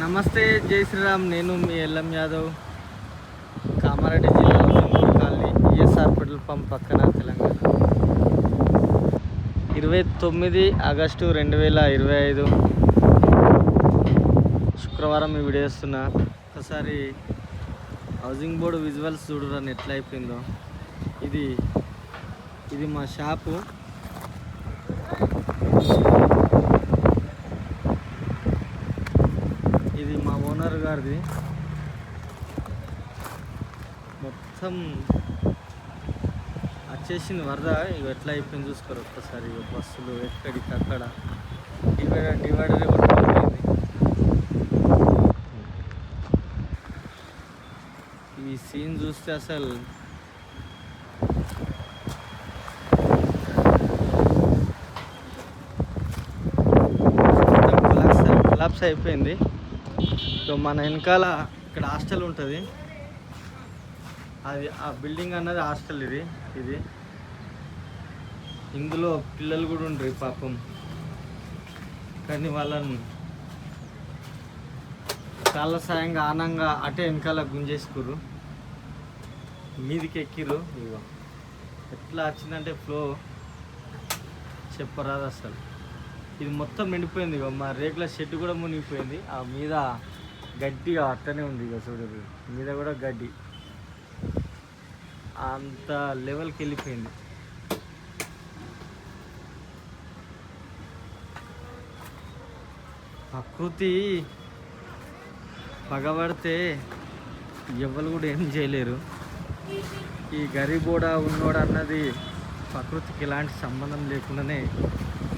నమస్తే, జై శ్రీరామ్. నేను మీ ఎల్ఎం యాదవ్, కామారెడ్డి జిల్లా Singur colony, ESR petrol pump పక్కన, తెలంగాణ. 29 ఆగస్టు 2025 శుక్రవారం ఈ వీడియో చేస్తున్నా. ఒకసారి హౌసింగ్ బోర్డు విజువల్స్ చూడరాని ఎట్లా అయిపోయిందో. ఇది మా షాపు. ఇది మా ఓనర్ గారిది. మొత్తం వచ్చేసింది వరద. ఇవి ఎట్లా అయిపోయింది చూసుకోరు ఒక్కసారి. బస్సులు ఎక్కడికక్కడ డివైడర్ కొట్టుకుపోయింది. ఈ సీన్ చూస్తే అసలు కొలాప్స్ అయిపోయింది. సో మన వెనకాల ఇక్కడ హాస్టల్ ఉంటుంది. అది ఆ బిల్డింగ్ అన్నది హాస్టల్. ఇది ఇందులో పిల్లలు కూడా ఉండరు పాపం. కానీ వాళ్ళని చాలా సాయంగా ఆనంగా అటే వెనకాల గుంజేసుకురు, మీదికి ఎక్కిరు. ఇగో ఎట్లా వచ్చిందంటే ఫ్లో చెప్పరాదు అసలు. ఇది మొత్తం నిండిపోయింది. ఇక మా రేకుల షెడ్ కూడా మునిగిపోయింది. ఆ మీద గడ్డిగా అట్టనే ఉంది. ఇక చూడరు, మీద కూడా గడ్డి అంత లెవెల్కి వెళ్ళిపోయింది. ప్రకృతి పగబడితే ఎవరు కూడా ఏం చేయలేరు. ఈ గరీబోడా ఉన్నోడు అన్నది ప్రకృతికి ఎలాంటి సంబంధం లేకుండానే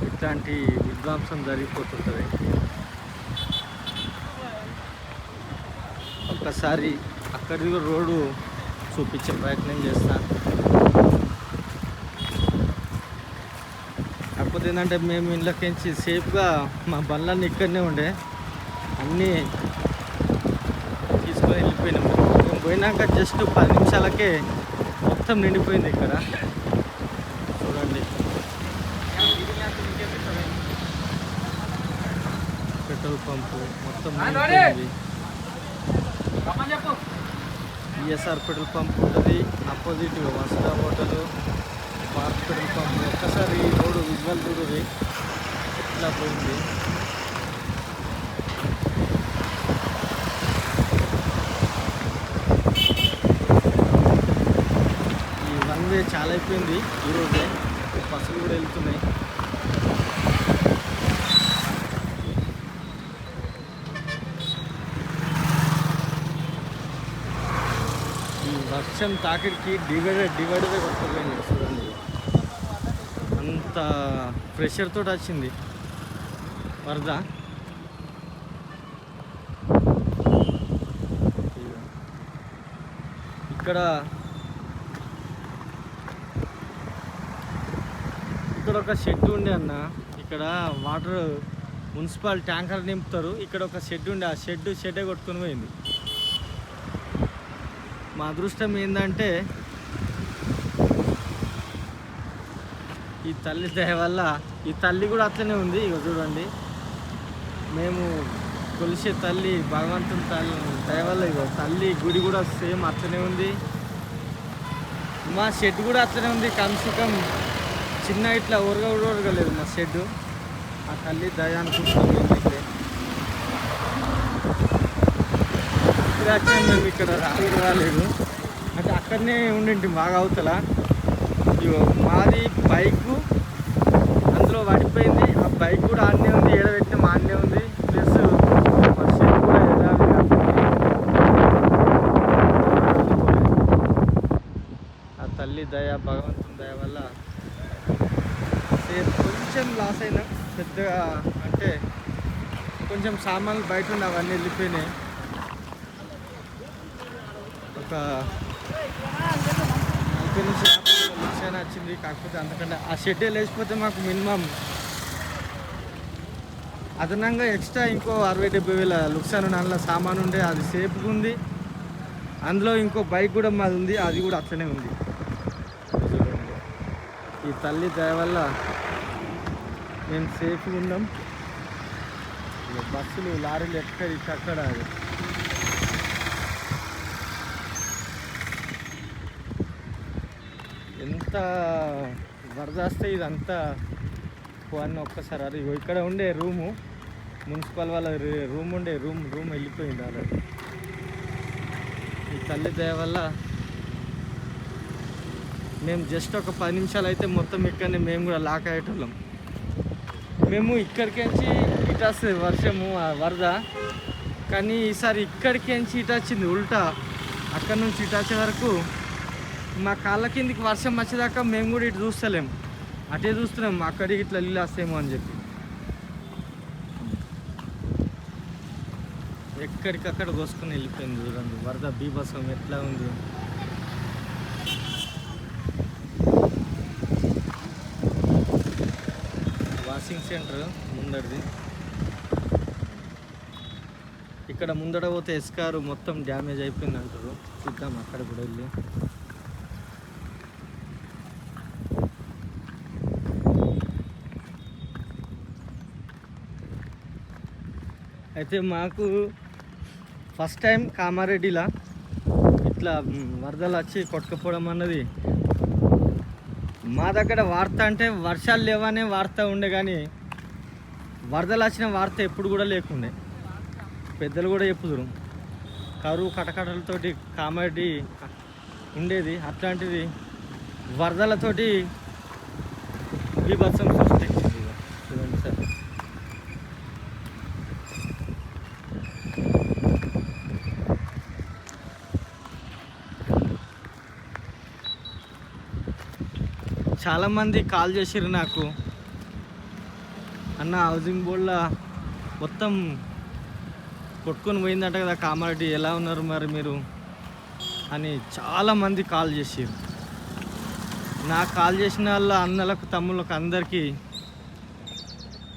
ఇట్లాంటి విధ్వంసం జరిగిపోతుంటుంది. ఒక్కసారి అక్కడి రోడ్డు చూపించే ప్రయత్నం చేస్తాను. కాకపోతే ఏంటంటే మేము ఇంట్లోకించి సేఫ్గా మా బండ్లన్నీ ఇక్కడనే ఉండే అన్నీ తీసుకొని వెళ్ళిపోయినాము. మేము పోయినాక జస్ట్ 10 నిమిషాలకే మొత్తం నిండిపోయింది ఇక్కడ. చూడండి, పెట్రోల్ పంపు మొత్తం నిండిపోయింది. ఈఎస్ఆర్ పెట్రోల్ పంప్ ఉంటుంది. Opposite Vasudha hotel, park petrol pump. ఒక్కసారి ఈ రోడ్డు విజువల్ చూడది ఎట్లా పోయింది. ఈ వన్ వే చాలా అయిపోయింది ఈరోజే. బస్సులు కూడా వెళ్తున్నాయి. వర్షం తాకిడికి డివైడర్ కొట్టుకుపోయింది. చూడండి, అంత ప్రెషర్ తోటి వచ్చింది వరద. ఇక్కడ ఒక షెడ్ ఉండే అన్న. ఇక్కడ వాటర్ మున్సిపల్ ట్యాంకర్ నింపుతారు. ఇక్కడ ఒక షెడ్ ఉండే, ఆ షెడ్డే కొట్టుకొని పోయింది. మా అదృష్టం ఏంటంటే ఈ తల్లి దయ వల్ల, ఈ తల్లి కూడా అట్లనే ఉంది. ఇక చూడండి, మేము కొలిసే తల్లి భగవంతుని తల్లి దయ వల్ల ఇక తల్లి గుడి కూడా సేమ్ అట్లనే ఉంది. మా షెడ్ కూడా అట్లనే ఉంది. కమ్సకం చిన్న ఇట్లా ఊరగలేదు మా షెడ్. ఆ తల్లి దయ అనుకుంటున్నాం. మేమైతే మేము ఇక్కడ రాలేదు అంటే అక్కడనే ఉండింటి బాగా అవతల. ఇగో మాది బైకు అందులో పడిపోయింది. ఆ బైక్ కూడా ఆడనే ఉంది, ఏడబెట్టిన ఆడనే ఉంది. ప్లస్ మా షెడ్ కూడా ఆ తల్లి దయ భగవంతుని దయ వల్ల కొంచెం లాస్ అయినా. పెద్దగా అంటే కొంచెం సామాన్లు బయట ఉండి అవన్నీ వెళ్ళిపోయినాయి. ఒక 40 నుంచి 50 లక్షలు వచ్చింది. కాకపోతే అంతకంటే ఆ షెడ్డే లేచిపోతే మాకు మినిమం అదనంగా ఎక్స్ట్రా ఇంకో 60-70 వేల లుక్సాన్ అందులో సామాను ఉండే. అది సేఫ్గా ఉంది. అందులో ఇంకో బైక్ కూడా మాది ఉంది, అది కూడా అట్లనే ఉంది. ఈ తల్లి దయ వల్ల మేము సేఫ్గా ఉన్నాం. బస్సులు లారీలు ఎక్కడికి అక్కడ ఎంత వరద వస్తే ఇదంతా పోవన్నీ ఒక్కసారి అది ఇక్కడ ఉండే రూము మున్సిపల్ వాళ్ళ రూమ్ ఉండే రూమ్ వెళ్ళిపోయింది ఆల్రెడీ. ఈ తల్లి దయ వల్ల మేము జస్ట్ ఒక 10 నిమిషాలు అయితే మొత్తం ఇక్కడనే మేము కూడా లాక్ అయ్యేటోళ్ళం. మేము ఇక్కడికించి ఇటు వస్తుంది వర్షము వరద, కానీ ఈసారి ఇక్కడికించి ఇటు వచ్చింది ఉల్టా. అక్కడ నుంచి ఇటు వచ్చే వరకు మా కాళ్ళ కిందికి వర్షం వచ్చేదాకా మేము కూడా ఇటు చూస్తలేము, అటే చూస్తున్నాం అక్కడికి ఇట్లా నీళ్ళు వస్తాయేమో అని చెప్పి. ఎక్కడికక్కడ కోసుకొని వెళ్ళిపోయింది. చూడండి వరద బీభత్సం ఎట్లా ఉంది. వాషింగ్ సెంటర్ ముందడిది. ఇక్కడ ముందడ పోతే ఎస్కారు మొత్తం డ్యామేజ్ అయిపోయింది అంటారు. చూద్దాం అక్కడ కూడా వెళ్ళి. అయితే మాకు ఫస్ట్ టైం కామారెడ్డిలా ఇట్లా వరదలు వచ్చి కొట్టుకుపోవడం అన్నది మా దగ్గర వార్త అంటే వర్షాలు లేవనే వార్త ఉండే, కానీ వరదలు వచ్చిన వార్త ఎప్పుడు కూడా లేకుండే. పెద్దలు కూడా చెప్పుదురు కరువు కటకటలతోటి కామారెడ్డి ఉండేది, అట్లాంటిది వరదలతోటి బీభత్సం సృష్టించింది. చూడండి సార్, చాలామంది కాల్ చేసిర్రు నాకు, అన్న హౌసింగ్ బోర్డులో మొత్తం కొట్టుకొని పోయిందంట కదా కామారెడ్డి, ఎలా ఉన్నారు మరి మీరు అని చాలామంది కాల్ చేసిర్రు. నాకు కాల్ చేసిన వాళ్ళ అన్నలకు తమ్ముళ్ళకు అందరికీ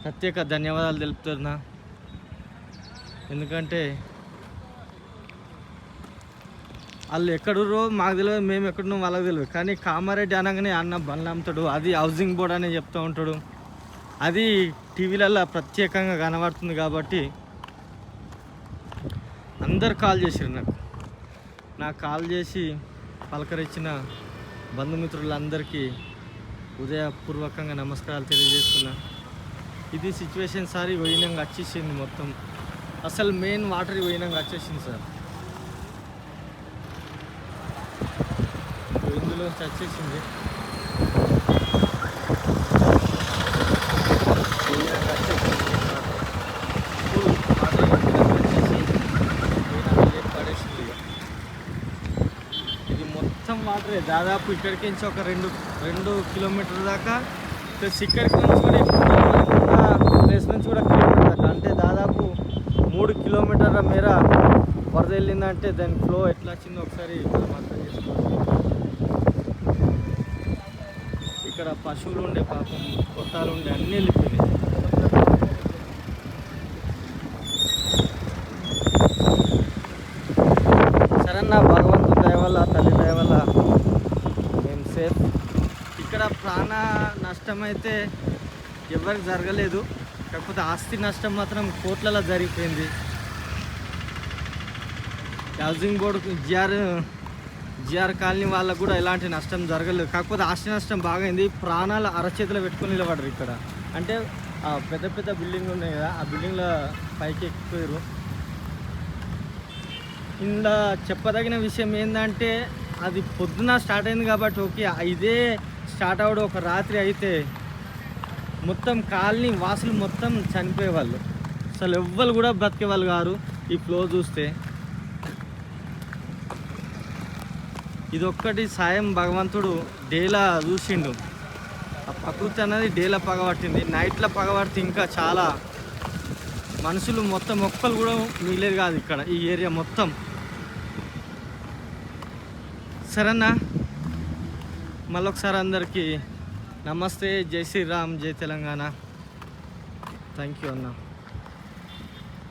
ప్రత్యేక ధన్యవాదాలు తెలుపుతున్నా. ఎందుకంటే వాళ్ళు ఎక్కడురో మాకు తెలియదు, మేము ఎక్కడున్నాం వాళ్ళకి తెలియదు, కానీ కామారెడ్డి అనగానే అన్న బండ్లు అమ్ముతాడు, అది హౌసింగ్ బోర్డ్ అనే చెప్తూ ఉంటాడు, అది టీవీలలో ప్రత్యేకంగా కనబడుతుంది. కాబట్టి అందరు కాల్ చేసారు నాకు కాల్ చేసి పలకరించిన బంధుమిత్రులందరికీ హృదయపూర్వకంగా నమస్కారాలు తెలియజేస్తున్నా. ఇది సిచ్యువేషన్ సార్, పోయినాక వచ్చేసింది మొత్తం, అసలు మెయిన్ వాటర్ పోయినాక వచ్చేసింది సార్, ఇందులో వచ్చేసింది. ఇది మొత్తం వాటరే, దాదాపు ఇక్కడికి నుంచి ఒక 2 కిలోమీటర్ల దాకా, ప్లస్ ఇక్కడికి నుంచి కూడా ప్లేస్ నుంచి కూడా కిలోమీటర్ దాకా, అంటే దాదాపు 3 కిలోమీటర్ల మేర వరద వెళ్ళిందంటే దాని ఫ్లో ఎట్లా వచ్చిందో ఒకసారి మనం అర్థం చేసుకోవాలి. ఇక్కడ పశువులు ఉండే, పాపం కొట్టాలు ఉండే, అన్నీ వెళ్ళిపోయినాయి. సరన్న భగవంతుని దయ వల్ల, తల్లి దయ వల్ల మేము సేఫ్. ఇక్కడ ప్రాణ నష్టం అయితే ఎవరికి జరగలేదు, కాకపోతే ఆస్తి నష్టం మాత్రం కోట్లలో జరిగిపోయింది. హౌసింగ్ బోర్డు జిఆర్ కాలనీ వాళ్ళకు కూడా ఎలాంటి నష్టం జరగలేదు, కాకపోతే ఆస్తి నష్టం బాగైంది. ప్రాణాలు అరచేతిలో పెట్టుకొని నిలబడరు ఇక్కడ. అంటే పెద్ద పెద్ద బిల్డింగ్లు ఉన్నాయి కదా, ఆ బిల్డింగ్ల పైకి ఎక్కిపోయారు. ఇందులో చెప్పదగిన విషయం ఏంటంటే, అది పొద్దున స్టార్ట్ అయింది కాబట్టి ఓకే, ఇదే స్టార్ట్ అవ్వడం ఒక రాత్రి అయితే మొత్తం కాలనీ వాసులు మొత్తం చనిపోయేవాళ్ళు, అసలు ఎవ్వరు కూడా బ్రతికేవాళ్ళు కారు. ఈ ఫ్లో చూస్తే ఇదొక్కటి సాయం భగవంతుడు డేలా చూసిండు. ఆ ప్రకృతి అనేది డేలా పగబట్టింది, నైట్లో పగబడితే ఇంకా చాలా మనుషులు మొత్తం ఒక్కరు కూడా మిగిలేదు కాదు ఇక్కడ ఈ ఏరియా మొత్తం. సరేనా, మళ్ళొకసారి అందరికీ నమస్తే, జై శ్రీరామ్, జై తెలంగాణ. థ్యాంక్ యూ అన్న.